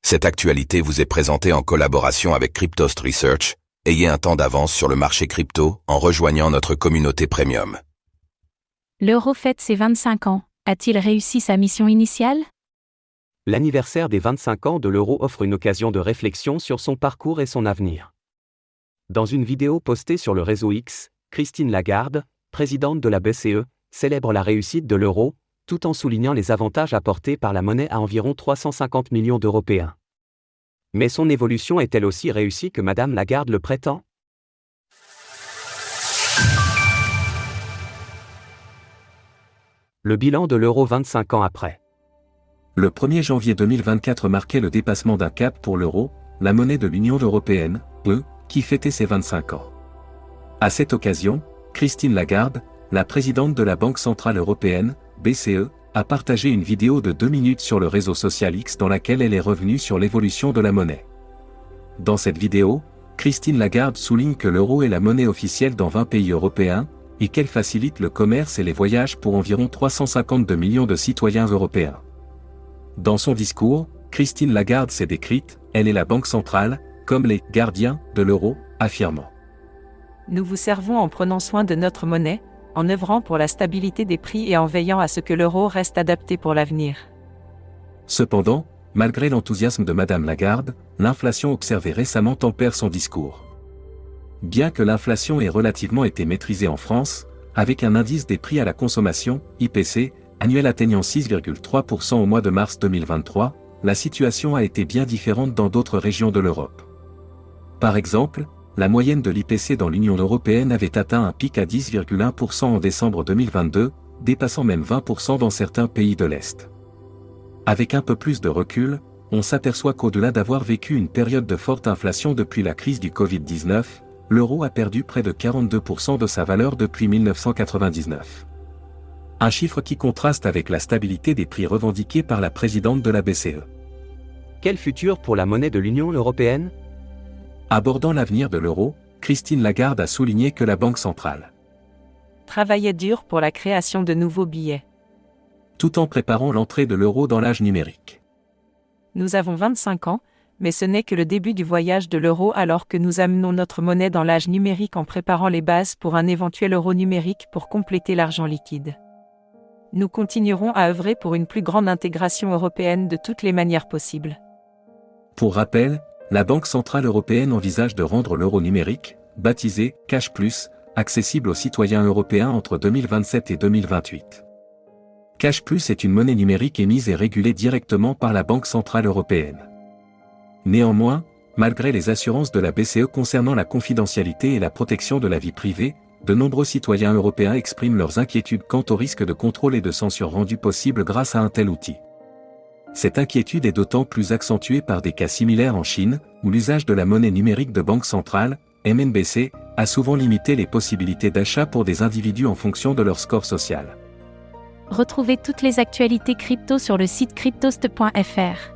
Cette actualité vous est présentée en collaboration avec Cryptost Research. Ayez un temps d'avance sur le marché crypto en rejoignant notre communauté premium. L'euro fête ses 25 ans. A-t-il réussi sa mission initiale ? L'anniversaire des 25 ans de l'euro offre une occasion de réflexion sur son parcours et son avenir. Dans une vidéo postée sur le réseau X, Christine Lagarde, présidente de la BCE, célèbre la réussite de l'euro, tout en soulignant les avantages apportés par la monnaie à environ 350 millions d'Européens. Mais son évolution est-elle aussi réussie que Madame Lagarde le prétend ? Le bilan de l'euro 25 ans après. Le 1er janvier 2024 marquait le dépassement d'un cap pour l'euro, la monnaie de l'Union européenne, qui fêtait ses 25 ans. À cette occasion, Christine Lagarde, la présidente de la Banque Centrale Européenne, BCE, a partagé une vidéo de 2 minutes sur le réseau social X dans laquelle elle est revenue sur l'évolution de la monnaie. Dans cette vidéo, Christine Lagarde souligne que l'euro est la monnaie officielle dans 20 pays européens, et qu'elle facilite le commerce et les voyages pour environ 352 millions de citoyens européens. Dans son discours, Christine Lagarde s'est décrite, elle est la Banque centrale, comme les « gardiens » de l'euro, affirmant. Nous vous servons en prenant soin de notre monnaie, en œuvrant pour la stabilité des prix et en veillant à ce que l'euro reste adapté pour l'avenir. Cependant, malgré l'enthousiasme de Madame Lagarde, l'inflation observée récemment tempère son discours. Bien que l'inflation ait relativement été maîtrisée en France, avec un indice des prix à la consommation, IPC, annuel atteignant 6,3% au mois de mars 2023, la situation a été bien différente dans d'autres régions de l'Europe. Par exemple, la moyenne de l'IPC dans l'Union européenne avait atteint un pic à 10,1% en décembre 2022, dépassant même 20% dans certains pays de l'Est. Avec un peu plus de recul, on s'aperçoit qu'au-delà d'avoir vécu une période de forte inflation depuis la crise du Covid-19, l'euro a perdu près de 42% de sa valeur depuis 1999. Un chiffre qui contraste avec la stabilité des prix revendiqués par la présidente de la BCE. Quel futur pour la monnaie de l'Union européenne ? Abordant l'avenir de l'euro, Christine Lagarde a souligné que la Banque centrale travaillait dur pour la création de nouveaux billets. Tout en préparant l'entrée de l'euro dans l'âge numérique. Nous avons 25 ans, mais ce n'est que le début du voyage de l'euro alors que nous amenons notre monnaie dans l'âge numérique en préparant les bases pour un éventuel euro numérique pour compléter l'argent liquide. Nous continuerons à œuvrer pour une plus grande intégration européenne de toutes les manières possibles. Pour rappel, la Banque centrale européenne envisage de rendre l'euro numérique, baptisé « Cash Plus », accessible aux citoyens européens entre 2027 et 2028. Cash Plus est une monnaie numérique émise et régulée directement par la Banque centrale européenne. Néanmoins, malgré les assurances de la BCE concernant la confidentialité et la protection de la vie privée, de nombreux citoyens européens expriment leurs inquiétudes quant au risque de contrôle et de censure rendu possible grâce à un tel outil. Cette inquiétude est d'autant plus accentuée par des cas similaires en Chine, où l'usage de la monnaie numérique de banque centrale, MNBC, a souvent limité les possibilités d'achat pour des individus en fonction de leur score social. Retrouvez toutes les actualités crypto sur le site cryptost.fr.